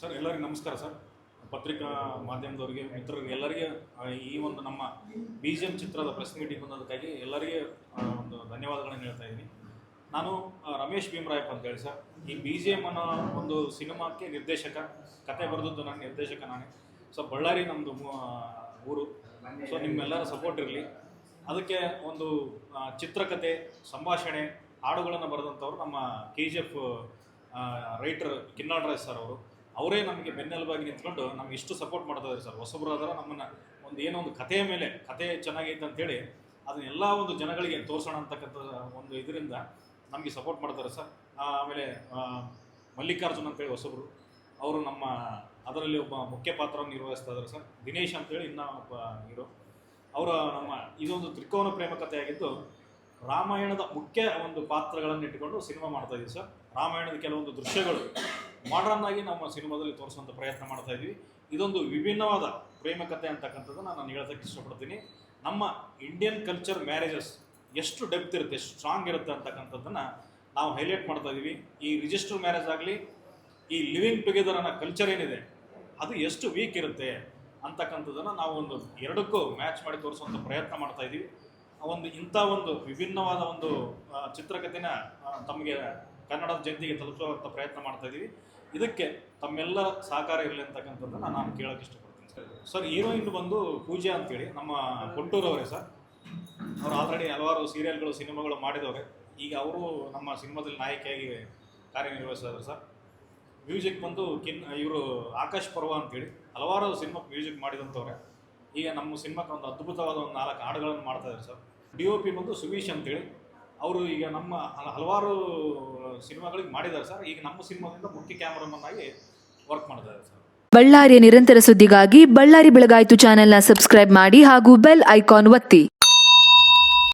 Sir ಎಲ್ಲರಿಗೂ ನಮಸ್ಕಾರ sir. ಪತ್ರಿಕಾ ಮಾಧ್ಯಮದವರಿಗೆ ಮಿತ್ರರಿಗೆ ಎಲ್ಲರಿಗೆ ಈ ಒಂದು ನಮ್ಮ BGM ಚಿತ್ರದ ಪ್ರೆಸ್ ಮೀಟಿಂಗ್ ಬಂದದಕ್ಕಾಗಿ ಎಲ್ಲರಿಗೆ ಒಂದು ಧನ್ಯವಾದಗಳನ್ನು ಹೇಳ್ತಾ ಇದ್ದೀನಿ. ನಾನು ರಮೇಶ್ ಭೀಮರಾಯಪ್ಪ ಅಂತೇಳಿ ಸರ್. ಈ BGM ಅನ್ನೋ ಒಂದು ಸಿನಿಮಾಕ್ಕೆ ನಿರ್ದೇಶಕ, ಕತೆ ಬರೆದದ್ದು ನನ್ನ ನಿರ್ದೇಶಕ ನಾನೇ. ಸೊ ಬಳ್ಳಾರಿ ನಮ್ಮದು ಊರು. ಸೊ ನಿಮ್ಮೆಲ್ಲರ ಸಪೋರ್ಟ್ ಇರಲಿ. ಅದಕ್ಕೆ ಒಂದು ಚಿತ್ರಕಥೆ, ಸಂಭಾಷಣೆ, ಹಾಡುಗಳನ್ನು ಬರೆದಂಥವ್ರು ನಮ್ಮ KGF ರೈಟರ್ ಕಿನ್ನಾಳರಾಜ್ ಸರ್ ಅವರು. ಅವರೇ ನಮಗೆ ಬೆನ್ನೆಲುಬಾಗಿ ನಿಂತ್ಕೊಂಡು ನಮ್ಗೆ ಇಷ್ಟು ಸಪೋರ್ಟ್ ಮಾಡ್ತಾ ಇದ್ದಾರೆ ಸರ್. ಹೊಸಬ್ರು ಆದ್ರೆ ನಮ್ಮನ್ನು ಒಂದು ಏನೋ ಒಂದು ಕಥೆಯ ಮೇಲೆ ಕಥೆ ಚೆನ್ನಾಗೈತೆ ಅಂತೇಳಿ ಅದನ್ನೆಲ್ಲ ಒಂದು ಜನಗಳಿಗೆ ತೋರಿಸೋಣ ಅಂತಕ್ಕಂಥ ಒಂದು ಇದರಿಂದ ನಮಗೆ ಸಪೋರ್ಟ್ ಮಾಡ್ತಾರೆ ಸರ್. ಆಮೇಲೆ ಮಲ್ಲಿಕಾರ್ಜುನ್ ಅಂತೇಳಿ ಹೊಸಬ್ರು, ಅವರು ನಮ್ಮ ಅದರಲ್ಲಿ ಒಬ್ಬ ಮುಖ್ಯ ಪಾತ್ರವನ್ನು ನಿರ್ವಹಿಸ್ತಾ ಇದ್ದಾರೆ ಸರ್. ದಿನೇಶ್ ಅಂತೇಳಿ ಇನ್ನೂ ಒಬ್ಬ ಹೀರೋ. ಅವರ ನಮ್ಮ ಇದೊಂದು ತ್ರಿಕೋನ ಪ್ರೇಮ ಕಥೆಯಾಗಿದ್ದು ರಾಮಾಯಣದ ಮುಖ್ಯ ಒಂದು ಪಾತ್ರಗಳನ್ನು ಇಟ್ಟುಕೊಂಡು ಸಿನಿಮಾ ಮಾಡ್ತಾ ಇದ್ದೀವಿ ಸರ್. ರಾಮಾಯಣದ ಕೆಲವೊಂದು ದೃಶ್ಯಗಳು ಮಾಡರ್ನ್ ಆಗಿ ನಮ್ಮ ಸಿನಿಮಾದಲ್ಲಿ ತೋರಿಸುವಂಥ ಪ್ರಯತ್ನ ಮಾಡ್ತಾ ಇದ್ವಿ. ಇದೊಂದು ವಿಭಿನ್ನವಾದ ಪ್ರೇಮ ಕಥೆ ಅಂತಕ್ಕಂಥದ್ದನ್ನು ನಾನು ಹೇಳೋದಕ್ಕೆ ಇಷ್ಟಪಡ್ತೀನಿ. ನಮ್ಮ ಇಂಡಿಯನ್ ಕಲ್ಚರ್ ಮ್ಯಾರೇಜಸ್ ಎಷ್ಟು ಡೆಪ್ತ್ ಇರುತ್ತೆ, ಎಷ್ಟು ಸ್ಟ್ರಾಂಗ್ ಇರುತ್ತೆ ಅಂತಕ್ಕಂಥದ್ದನ್ನು ನಾವು ಹೈಲೈಟ್ ಮಾಡ್ತಾ ಇದ್ದೀವಿ. ಈ ರಿಜಿಸ್ಟರ್ ಮ್ಯಾರೇಜ್ ಆಗಲಿ, ಈ ಲಿವಿಂಗ್ ಟುಗೆದರ್ ಅನ್ನೋ ಕಲ್ಚರ್ ಏನಿದೆ ಅದು ಎಷ್ಟು ವೀಕ್ ಇರುತ್ತೆ ಅಂತಕ್ಕಂಥದ್ದನ್ನು ನಾವು ಒಂದು ಎರಡಕ್ಕೂ ಮ್ಯಾಚ್ ಮಾಡಿ ತೋರಿಸುವಂಥ ಪ್ರಯತ್ನ ಮಾಡ್ತಾ ಇದ್ದೀವಿ. ಒಂದು ಇಂಥ ಒಂದು ವಿಭಿನ್ನವಾದ ಒಂದು ಚಿತ್ರಕಥೆನ ತಮಗೆ ಕನ್ನಡದ ಜನತೆಗೆ ತಲುಪಿಸುವಂಥ ಪ್ರಯತ್ನ ಮಾಡ್ತಾ ಇದ್ದೀವಿ. ಇದಕ್ಕೆ ತಮ್ಮೆಲ್ಲರ ಸಹಕಾರ ಇರಲಿ ಅಂತಕ್ಕಂಥದ್ದನ್ನು ನಾನು ಕೇಳೋಕ್ಕೆ ಇಷ್ಟಪಡ್ತೀನಿ ಸರ್. ಸರ್ ಹೀರೋಯಿನ್ ಬಂದು ಪೂಜಾ ಅಂತೇಳಿ ನಮ್ಮ ಕೊಂಟೂರವರೇ ಸರ್. ಅವರು ಆಲ್ರೆಡಿ ಹಲವಾರು ಸೀರಿಯಲ್ಗಳು, ಸಿನಿಮಾಗಳು ಮಾಡಿದವರೆ. ಈಗ ಅವರು ನಮ್ಮ ಸಿನಿಮಾದಲ್ಲಿ ನಾಯಕಿಯಾಗಿ ಕಾರ್ಯನಿರ್ವಹಿಸಿದ್ರು ಸರ್. ಮ್ಯೂಸಿಕ್ ಬಂದು ಇವರು ಆಕಾಶ್ ಪರ್ವ ಅಂತೇಳಿ ಹಲವಾರು ಸಿನಿಮಾಕ್ಕೆ ಮ್ಯೂಸಿಕ್ ಮಾಡಿದಂಥವ್ರೆ. ಈಗ ನಮ್ಮ ಸಿನಿಮಾಕ್ಕೆ ಒಂದು ಅದ್ಭುತವಾದ ಒಂದು 4 ಹಾಡುಗಳನ್ನು ಮಾಡ್ತಾ ಇದ್ದಾರೆ ಸರ್. DOP ಬಂದು ಸುವೀಶ್ ಅಂತೇಳಿ, ಅವರು ಈಗ ನಮ್ಮ ಹಲವಾರು ಸಿನಿಮಾಗಳಿಗೆ ಮಾಡಿದ್ದಾರೆ ಸರ್. ಈಗ ನಮ್ಮ ಸಿನಿಮಾದಿಂದ ಮುಖ್ಯ ಕ್ಯಾಮರಾಮನ್ ಆಗಿ ವರ್ಕ್ ಮಾಡ್ತಾರೆ ಸರ್. ಬಳ್ಳಾರಿಯ ನಿರಂತರ ಸುದ್ದಿಗಾಗಿ ಬಳ್ಳಾರಿ ಬೆಳಗಾಯಿತು ಚಾನೆಲ್ನ ಸಬ್ಸ್ಕ್ರೈಬ್ ಮಾಡಿ ಹಾಗೂ ಬೆಲ್ ಐಕಾನ್ ಒತ್ತಿ.